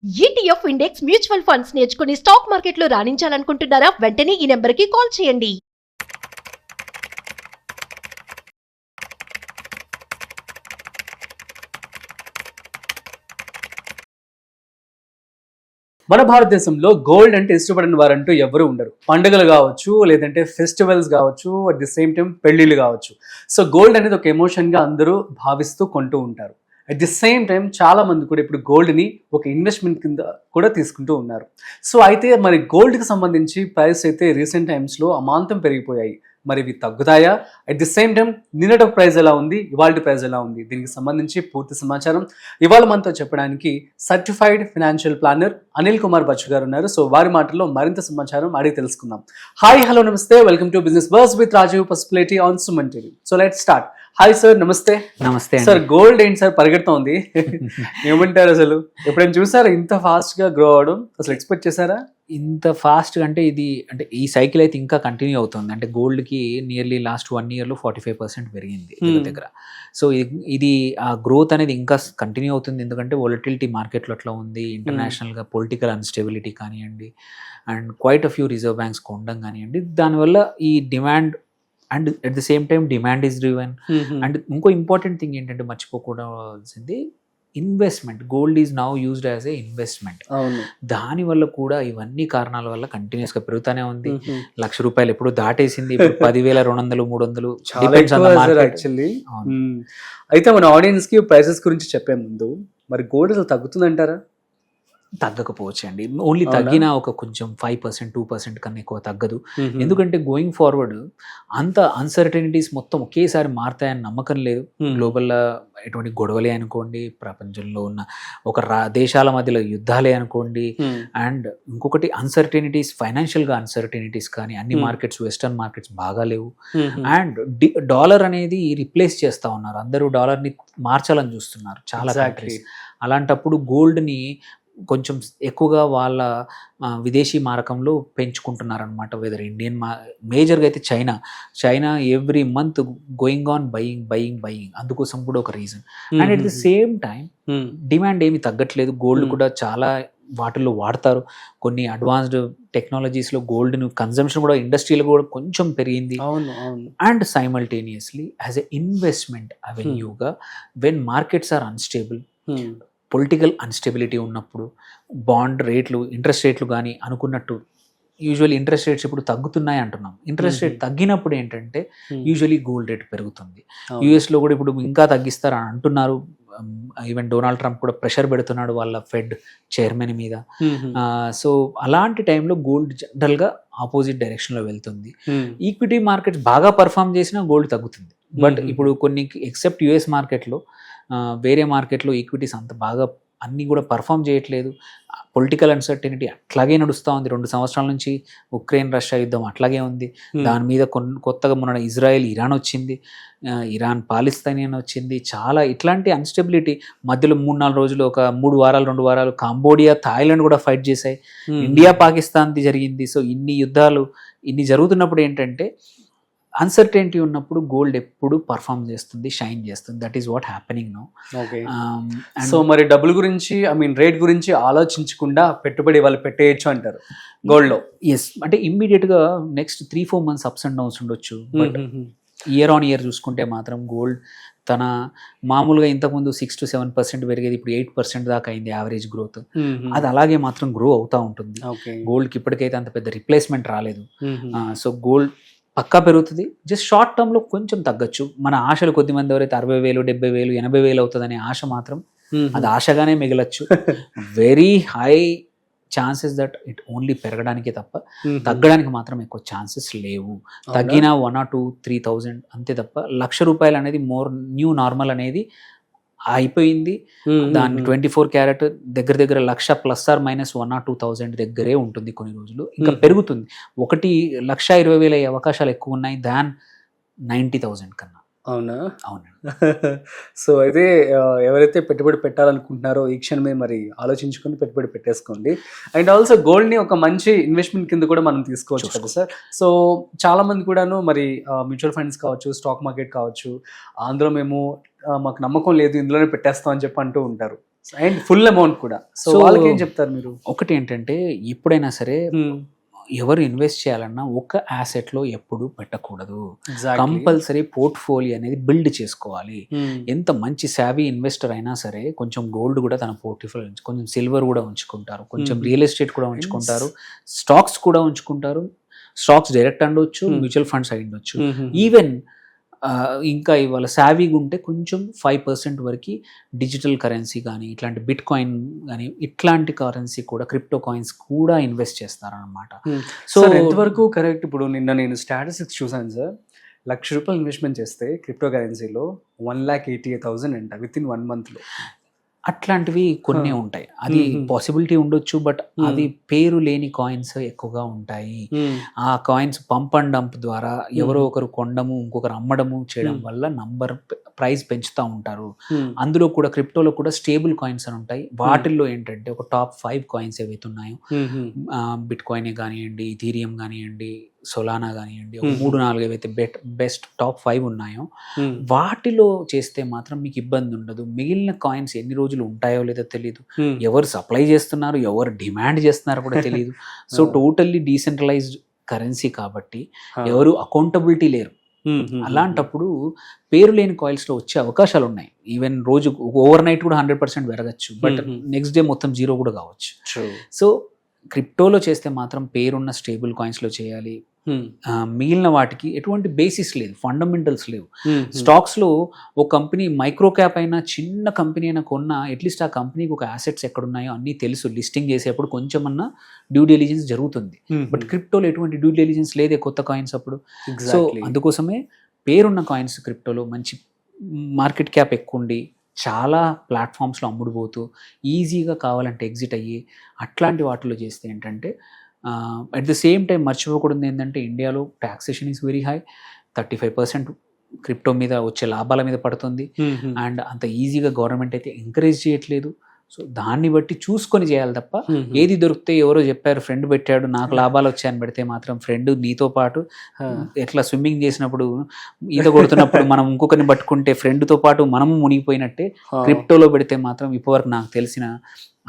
ETF index mutual funds నేర్చుకుని stock మార్కెట్లో రాణించాలనుకుంటున్నారా? వెంటనే ఈ నెంబర్కి కాల్ చేయండి. మన భారతదేశంలో గోల్డ్ అంటే ఇష్టపడిన వారంటూ ఎవరు ఉండరు. పండుగలు కావచ్చు, లేదంటే ఫెస్టివల్స్ కావచ్చు, అట్ ది సేమ్ టైం పెళ్లిళ్ళు కావచ్చు. సో గోల్డ్ అనేది ఒక ఎమోషన్గా అందరూ భావిస్తూ కొంటూ ఉంటారు. అట్ ది సేమ్ టైం చాలా మంది కూడా ఇప్పుడు గోల్డ్ని ఒక ఇన్వెస్ట్మెంట్ కింద కూడా తీసుకుంటూ ఉన్నారు. సో అయితే మరి గోల్డ్కి సంబంధించి ప్రైస్ అయితే రీసెంట్ టైమ్స్లో అమాంతం పెరిగిపోయాయి. మరి ఇవి తగ్గుతాయా? అట్ ది సేమ్ టైం నిన్నటి ప్రైస్ ఎలా ఉంది, ఇవాళ ప్రైస్ ఎలా ఉంది, దీనికి సంబంధించి పూర్తి సమాచారం ఇవాళ మనతో చెప్పడానికి certified financial planner Anil Kumar Bachchu గారు ఉన్నారు. సో వారి మాటల్లో మరింత సమాచారం అడిగి తెలుసుకుందాం. Hi, hello, namaste, welcome to business bus with Rajeev Pasupuleti on Suman TV. So let's start. Hi sir, namaste. Namaste sir. Gold ఏంటి సార్ పరిగెడుతోంది, ఏమంటారు? అసలు ఎప్పుడైనా చూసారా ఇంత ఫాస్ట్ గా గ్రో అవడం? అసలు ఎక్స్పెక్ట్ చేశారా ఇంత ఫాస్ట్ అంటే? ఇది అంటే ఈ సైకిల్ అయితే ఇంకా కంటిన్యూ అవుతుంది. అంటే గోల్డ్కి నియర్లీ లాస్ట్ 1 yearలో 45% పెరిగింది దగ్గర. సో ఇది ఆ గ్రోత్ అనేది ఇంకా కంటిన్యూ అవుతుంది. ఎందుకంటే వొలటిలిటీ మార్కెట్లో అట్లా ఉంది, ఇంటర్నేషనల్గా పొలిటికల్ అన్స్టెబిలిటీ కానివ్వండి, and quite a few reserve banks కొనడం కానివ్వండి, దానివల్ల ఈ demand and at the same time demand is driven. And ఇంకో ఇంపార్టెంట్ థింగ్ ఏంటంటే మర్చిపోకూడదు, investment. Gold is now used as a investment. దానివల్ల కూడా ఇవన్నీ కారణాల వల్ల కంటిన్యూస్గా పెరుగుతూనే ఉంది. ₹1,00,000 ఎప్పుడు దాటేసింది, ఇప్పుడు 10,200, 300 యాక్చువల్లీ. అయితే మన ఆడియన్స్ కి ప్రైసెస్ గురించి చెప్పే ముందు మరి గోల్డ్ అసలు తగ్గుతుందంటారా? తగ్గకపోవచ్చు అండి. ఓన్లీ తగ్గినా ఒక కొంచెం 5%, 2% కన్నా ఎక్కువ తగ్గదు. ఎందుకంటే గోయింగ్ ఫార్వర్డ్ అంత అన్సర్టనిటీస్ మొత్తం ఒకేసారి మారుతాయని నమ్మకం లేదు. గ్లోబల్ ఎటువంటి గొడవలే అనుకోండి, ప్రపంచంలో ఉన్న దేశాల మధ్యలో యుద్ధాలే అనుకోండి, అండ్ ఇంకొకటి అన్సర్టనిటీస్, ఫైనాన్షియల్గా అన్సర్టనిటీస్ కానీ అన్ని మార్కెట్స్, వెస్టర్న్ మార్కెట్స్ బాగా లేవు. అండ్ డాలర్ అనేది రిప్లేస్ చేస్తూ ఉన్నారు, అందరూ డాలర్ని మార్చాలని చూస్తున్నారు చాలా కంట్రీస్. అలాంటప్పుడు గోల్డ్ని కొంచెం ఎక్కువగా వాళ్ళ విదేశీ మారకంలో పెంచుకుంటున్నారనమాట. వెదర్ ఇండియన్ మేజర్గా అయితే China every month going on buying. అందుకోసం కూడా ఒక reason. And at the same time demand ఏమి తగ్గట్లేదు. గోల్డ్ కూడా చాలా వాటిల్లో వాడతారు. కొన్ని అడ్వాన్స్డ్ టెక్నాలజీస్లో గోల్డ్ని కన్జంప్షన్ కూడా ఇండస్ట్రీలో కూడా కొంచెం పెరిగింది. And simultaneously as a investment అవెన్యూగా when markets are unstable, political instability ఉన్నప్పుడు బాండ్ రేట్లు, ఇంట్రెస్ట్ రేట్లు కానీ అనుకున్నట్టు, యూజువల్లీ ఇంట్రెస్ట్ రేట్స్ ఇప్పుడు తగ్గుతున్నాయి అంటున్నాం. ఇంట్రెస్ట్ రేట్ తగ్గినప్పుడు ఏంటంటే యూజువల్లీ గోల్డ్ రేట్ పెరుగుతుంది. యూఎస్లో కూడా ఇప్పుడు ఇంకా తగ్గిస్తారు అని అంటున్నారు. ఈవెన్ డొనాల్డ్ ట్రంప్ కూడా ప్రెషర్ పెడుతున్నాడు వాళ్ళ ఫెడ్ చైర్మన్ మీద. సో అలాంటి టైంలో గోల్డ్ జనరల్గా ఆపోజిట్ డైరెక్షన్లో వెళ్తుంది. ఈక్విటీ మార్కెట్స్ బాగా పర్ఫామ్ చేసినా గోల్డ్ తగ్గుతుంది. బట్ ఇప్పుడు కొన్ని ఎక్సెప్ట్ యుఎస్ మార్కెట్లో, వేరే మార్కెట్లో ఈక్విటీస్ అంత బాగా అన్నీ కూడా పర్ఫామ్ చేయట్లేదు. పొలిటికల్ అన్సర్టనిటీ అట్లాగే నడుస్తూ ఉంది. 2 సంవత్సరాల నుంచి ఉక్రెయిన్ రష్యా యుద్ధం అట్లాగే ఉంది. దాని మీద కొత్తగా మొన్న ఇజ్రాయెల్ ఇరాన్ వచ్చింది, ఇరాన్ పాలిస్తానియన్ వచ్చింది. చాలా ఇట్లాంటి అన్స్టెబిలిటీ మధ్యలో 3-4 రోజులు, ఒక 3 వారాలు 2 వారాలు కాంబోడియా, థాయిలాండ్ కూడా ఫైట్ చేశాయి. ఇండియా పాకిస్తాన్ది జరిగింది. సో ఇన్ని యుద్ధాలు ఇన్ని జరుగుతున్నప్పుడు ఏంటంటే అన్సర్టెనిటీ ఉన్నప్పుడు గోల్డ్ ఎప్పుడు పర్ఫామ్ చేస్తుంది, షైన్ చేస్తుంది. That is what happening now. So మరి డబ్బుల గురించి, రేట్ గురించి ఆలోచించకుండా పెట్టుబడి వాళ్ళు పెట్టేయచ్చు అంటారు గోల్డ్లో? ఎస్, అంటే ఇమ్మీడియట్గా next 3-4 months ups and downs ఉండొచ్చు. బట్ ఇయర్ ఆన్ ఇయర్ చూసుకుంటే మాత్రం గోల్డ్ తన మామూలుగా ఇంతకుముందు 6 to 7% పెరిగేది, ఇప్పుడు 8% దాకా అయింది యావరేజ్ గ్రోత్. అది అలాగే మాత్రం గ్రో అవుతూ ఉంటుంది. గోల్డ్కి ఇప్పటికైతే అంత పెద్ద రిప్లేస్మెంట్ రాలేదు. సో గోల్డ్ పక్కా పెరుగుతుంది. జస్ట్ షార్ట్ టర్మ్లో కొంచెం తగ్గచ్చు. మన ఆశలు కొద్దిమంది ఎవరైతే 60,000, 70,000, 80,000 అవుతుందనే ఆశ మాత్రం అది ఆశగానే మిగలచ్చు. Very high chances that it only పెరగడానికే తప్ప తగ్గడానికి మాత్రం ఎక్కువ ఛాన్సెస్ లేవు. తగ్గిన 1 or 2, 3,000 అంతే తప్ప ₹1,00,000 అనేది మోర్ న్యూ నార్మల్ అనేది అయిపోయింది. దాన్ని 24 క్యారెట్ దగ్గర $1,00,000 ± 1 or 2,000 దగ్గరే ఉంటుంది కొన్ని రోజులు. ఇంకా పెరుగుతుంది. 1,20,000 అయ్యే అవకాశాలు ఎక్కువ ఉన్నాయి దాన్ 90,000 కన్నా. అవునా? అవునండి. సో అయితే ఎవరైతే పెట్టుబడి పెట్టాలనుకుంటున్నారో ఈ క్షణమే మరి ఆలోచించుకొని పెట్టుబడి పెట్టేసుకోండి. అండ్ ఆల్సో గోల్డ్ని ఒక మంచి ఇన్వెస్ట్మెంట్ కింద కూడా మనం తీసుకోవచ్చు కదా సార్. సో చాలామంది కూడాను మరి మ్యూచువల్ ఫండ్స్ కావచ్చు, స్టాక్ మార్కెట్ కావచ్చు, అందులో మేము మాకు నమ్మకం లేదు, ఇందులోనే పెట్టేస్తాం అని చెప్పి అంటూ ఉంటారు. అండ్ ఫుల్ అమౌంట్ కూడా. సో So, వాళ్ళకి ఏం చెప్తారు మీరు? ఒకటి ఏంటంటే ఎప్పుడైనా సరే ఎవరు ఇన్వెస్ట్ చేయాలన్నా ఒక యాసెట్లో ఎప్పుడు పెట్టకూడదు. కంపల్సరీ పోర్ట్ఫోలియో అనేది బిల్డ్ చేసుకోవాలి. ఎంత మంచి సావీ ఇన్వెస్టర్ అయినా సరే కొంచెం గోల్డ్ కూడా తన పోర్ట్ఫోలియో, కొంచెం సిల్వర్ కూడా ఉంచుకుంటారు, కొంచెం రియల్ ఎస్టేట్ కూడా ఉంచుకుంటారు, స్టాక్స్ కూడా ఉంచుకుంటారు. స్టాక్స్ డైరెక్ట్ ఉండొచ్చు, మ్యూచువల్ ఫండ్స్ అయి ఉండొచ్చు. ఈవెన్ ఇంకా ఇవాళ సావీగా ఉంటే కొంచెం 5% వరకు డిజిటల్ కరెన్సీ కానీ ఇట్లాంటి బిట్ కాయిన్ కానీ ఇట్లాంటి కరెన్సీ కూడా క్రిప్టో కాయిన్స్ కూడా ఇన్వెస్ట్ చేస్తారనమాట. సో ఎంతవరకు కరెక్ట్? ఇప్పుడు నిన్న నేను స్టాటిస్టిక్స్ చూసాను సార్, ₹1,00,000 ఇన్వెస్ట్మెంట్ చేస్తే క్రిప్టో కరెన్సీలో 1,88,000 అంట విత్ ఇన్ 1 monthలో. అట్లాంటివి కొన్ని ఉంటాయి. అది పాసిబిలిటీ ఉండొచ్చు, బట్ అది పేరు లేని కాయిన్స్ ఎక్కువగా ఉంటాయి. ఆ కాయిన్స్ పంప్ అండ్ డంప్ ద్వారా ఎవరో ఒకరు కొనడము ఇంకొకరు అమ్మడము చేయడం వల్ల ప్రైస్ పెంచుతూ ఉంటారు. అందులో కూడా క్రిప్టోలో కూడా స్టేబుల్ కాయిన్స్ అని ఉంటాయి. వాటిల్లో ఏంటంటే ఒక టాప్ 5 కాయిన్స్ ఏవైతే ఉన్నాయో, బిట్ కాయిన్ కానివ్వండి, ఇథీరియం కానివ్వండి, సొలానా కానివ్వండి, 3-4 ఏవైతే బెస్ట్ టాప్ 5 ఉన్నాయో వాటిలో చేస్తే మాత్రం మీకు ఇబ్బంది ఉండదు. మిగిలిన కాయిన్స్ ఎన్ని రోజులు ఉంటాయో లేదో తెలియదు, ఎవరు సప్లై చేస్తున్నారు, ఎవరు డిమాండ్ చేస్తున్నారు కూడా తెలియదు. సో టోటల్లీ డీసెంట్రలైజ్డ్ కరెన్సీ కాబట్టి ఎవరు అకౌంటబిలిటీ లేరు. అలాంటప్పుడు పేరు లేని కాయిల్స్లో వచ్చే అవకాశాలు ఉన్నాయి. ఈవెన్ రోజు ఓవర్ నైట్ కూడా 100% పెరగచ్చు, బట్ నెక్స్ట్ డే మొత్తం 0 కూడా కావచ్చు. సో క్రిప్టోలో చేస్తే మాత్రం పేరున్న స్టేబుల్ కాయిన్స్లో చేయాలి. మిగిలిన వాటికి ఎటువంటి బేసిస్ లేదు, ఫండమెంటల్స్ లేవు. స్టాక్స్లో ఒక కంపెనీ మైక్రో క్యాప్ అయినా చిన్న కంపెనీ అయినా కొన్నా అట్లీస్ట్ ఆ కంపెనీకి ఒక అసెట్స్ ఎక్కడున్నాయో అన్నీ తెలుసు. లిస్టింగ్ చేసేప్పుడు కొంచెమన్నా డ్యూ డెలిజెన్స్ జరుగుతుంది. బట్ క్రిప్టోలో ఎటువంటి డ్యూ డెలిజెన్స్ లేదే కొత్త కాయిన్స్ అప్పుడు. సో అందుకోసమే పేరున్న కాయిన్స్ క్రిప్టోలో మంచి మార్కెట్ క్యాప్ ఎక్కువ ఉండి చాలా ప్లాట్ఫామ్స్లో అమ్ముడుపోతూ ఈజీగా కావాలంటే ఎగ్జిట్ అయ్యి అట్లాంటి వాటిలో చేస్తే ఏంటంటే అట్ ద సేమ్ టైం మర్చిపోకూడదు ఏంటంటే ఇండియాలో taxation is very high. 35% crypto మీద వచ్చే లాభాల మీద పడుతుంది. అండ్ అంత ఈజీగా గవర్నమెంట్ అయితే ఎంకరేజ్ చేయట్లేదు. సో దాన్ని బట్టి చూసుకొని చేయాలి తప్ప ఏది దొరికితే ఎవరో చెప్పారు, ఫ్రెండ్ పెట్టాడు నాకు లాభాలు వచ్చాయని పెడితే మాత్రం ఫ్రెండ్ నీతో పాటు ఎట్లా స్విమ్మింగ్ చేసినప్పుడు ఈత కొడుతున్నప్పుడు మనం ఇంకొకరిని పట్టుకుంటే ఫ్రెండ్తో పాటు మనము మునిగిపోయినట్టే క్రిప్టోలో పెడితే మాత్రం ఇప్పటివరకు నాకు తెలిసిన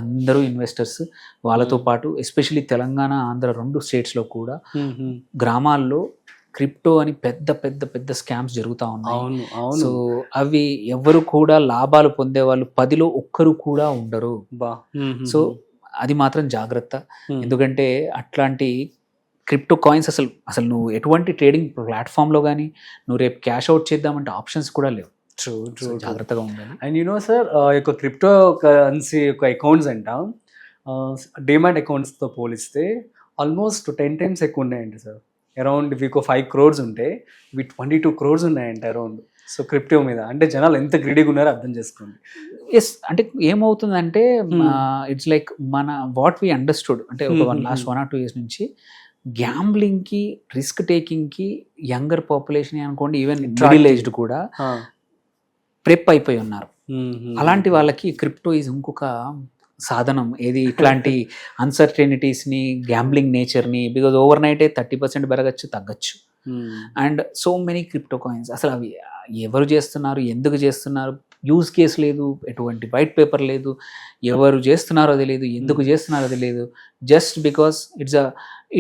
అందరూ ఇన్వెస్టర్స్ వాళ్ళతో పాటు ఎస్పెషల్లీ తెలంగాణ, ఆంధ్ర 2 స్టేట్స్లో కూడా గ్రామాల్లో క్రిప్టో అని పెద్ద పెద్ద పెద్ద స్కామ్స్ జరుగుతూ ఉన్నాయి. సో అవి ఎవరు కూడా లాభాలు పొందే వాళ్ళు 10లో 1 కూడా ఉండరు. సో అది మాత్రం జాగ్రత్త. ఎందుకంటే అట్లాంటి క్రిప్టో కాయిన్స్ అసలు నువ్వు ఎటువంటి ట్రేడింగ్ ప్లాట్ఫామ్లో కానీ నువ్వు రేపు క్యాష్ అవుట్ చేద్దామంటే ఆప్షన్స్ కూడా లేవు. జాగ్రత్తగా ఉండాలి. అండ్ యూనో సార్, యొక్క క్రిప్టో కరెన్సీ యొక్క అకౌంట్స్ అంట డిమాట్ అకౌంట్స్తో పోలిస్తే ఆల్మోస్ట్ 10 times ఎక్కువ ఉన్నాయండి సార్. అరౌండ్ మీకు 5 crores ఉంటే ఇవి 22 crores ఉన్నాయంట అరౌండ్. సో క్రిప్టో మీద అంటే జనాలు ఎంత గ్రీడీగా ఉన్నారో అర్థం చేసుకోండి. ఎస్, అంటే ఏమవుతుందంటే ఇట్స్ లైక్ మన వాట్ వీ అండర్స్టూడ్ అంటే ఒక లాస్ట్ 1 or 2 years నుంచి గ్యాంబ్లింగ్కి, రిస్క్ టేకింగ్కి యంగర్ పాపులేషన్ అనుకోండి, ఈవెన్ మిడిల్ ఏజ్డ్ కూడా ప్రెప్ అయిపోయి ఉన్నారు. అలాంటి వాళ్ళకి క్రిప్టో ఈజ్ ఇంకొక సాధనం. ఏది ఇట్లాంటి అన్సర్టెనిటీస్ని, గ్యాంబ్లింగ్ నేచర్ని, బికాజ్ ఓవర్ నైటే 30% పెరగచ్చు, తగ్గచ్చు. And so many crypto coins అసలు అవి ఎవరు చేస్తున్నారు, ఎందుకు చేస్తున్నారు, యూజ్ కేస్ లేదు, ఎటువంటి వైట్ పేపర్ లేదు, ఎవరు చేస్తున్నారో తెలియదు, ఎందుకు చేస్తున్నారో తెలియదు. Just because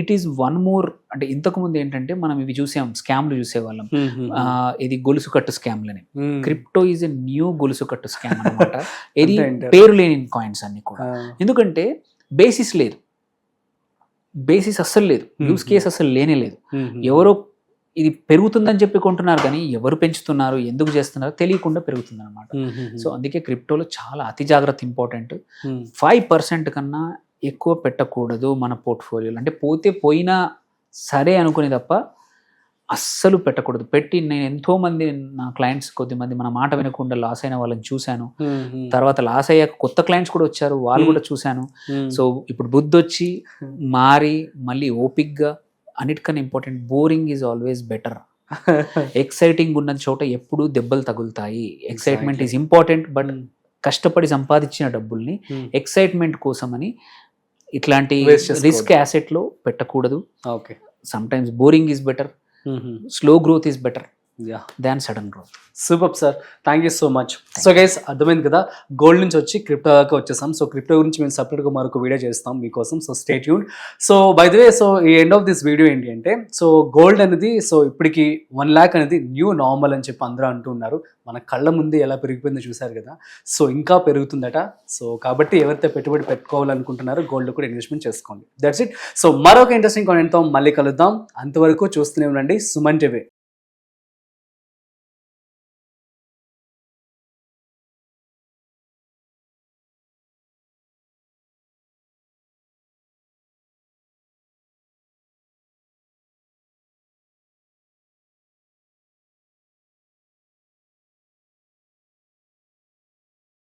it is one more. అంటే ఇంతకుముందు ఏంటంటే మనం ఇవి చూసాం, స్కామ్లు చూసేవాళ్ళం. ఇది గొలుసు కట్టు స్కామ్లని. క్రిప్టో ఈజ్ ఎ న్యూ గొలుసు కట్టు స్కామ్ అనమాట. ఇది పేరు లేని కాయిన్స్ అన్ని కూడా. ఎందుకంటే బేసిస్ లేదు, బేసిస్ అస్సలు లేదు, యూజ్ కేస్ అస్సలు లేనే లేదు. ఎవరో ఇది పెరుగుతుందని చెప్పి కొంటున్నారు కానీ ఎవరు పెంచుతున్నారు, ఎందుకు చేస్తున్నారో తెలియకుండా పెరుగుతుంది అనమాట. సో అందుకే క్రిప్టోలో చాలా అతి జాగ్రత్త ఇంపార్టెంట్. 5% కన్నా ఎక్కువ పెట్టకూడదు మన పోర్ట్ఫోలియోలో. అంటే పోయినా సరే అనుకుని తప్ప అస్సలు పెట్టకూడదు. పెట్టి నేను ఎంతోమంది నా క్లయింట్స్, కొద్దిమంది మన మాట వినకుండా లాస్ అయిన వాళ్ళని చూశాను. తర్వాత లాస్ అయ్యాక కొత్త క్లయింట్స్ కూడా వచ్చారు, వాళ్ళు కూడా చూశాను. సో ఇప్పుడు బుద్ధి వచ్చి మారి మళ్ళీ ఓపిక్గా, అన్నిటికన్నా important boring is always better. Exciting ఉన్న చోట ఎప్పుడు దెబ్బలు తగులుతాయి. ఎక్సైట్మెంట్ ఈజ్ ఇంపార్టెంట్, బట్ కష్టపడి సంపాదించిన డబ్బుల్ని ఎక్సైట్మెంట్ కోసమని ఇట్లాంటి రిస్క్ యాసెట్లో పెట్టకూడదు. Some times boring is better, slow growth is better. Yeah than sudden growth. Super sir, thank you so much. So guys అర్థమైంది కదా, గోల్డ్ నుంచి వచ్చి క్రిప్టో దాకా వచ్చేసాం. సో క్రిప్టో గురించి మేము సపరేట్గా మరొక వీడియో చేస్తాం మీకోసం. So stay tune. So by the way, so ఈ ఎండ్ ఆఫ్ దిస్ వీడియో ఏంటి అంటే, సో గోల్డ్ అనేది సో ఇప్పటికి 1 lakh అనేది న్యూ నార్మల్ అని చెప్పి అందరూ అంటున్నారు. మన కళ్ళ ముందు ఎలా పెరిగిపోయిందో చూసారు కదా. సో ఇంకా పెరుగుతుందట. సో కాబట్టి ఎవరైతే పెట్టుబడి పెట్టుకోవాలనుకుంటున్నారో గోల్డ్ కూడా ఇన్వెస్ట్మెంట్ చేసుకోండి. That's it. సో మరొక ఇంట్రెస్టింగ్ కాంటెంట్తో మళ్ళీ కలుద్దాం. అంతవరకు చూస్తూనే ఉండండి సుమన్ టీవీ.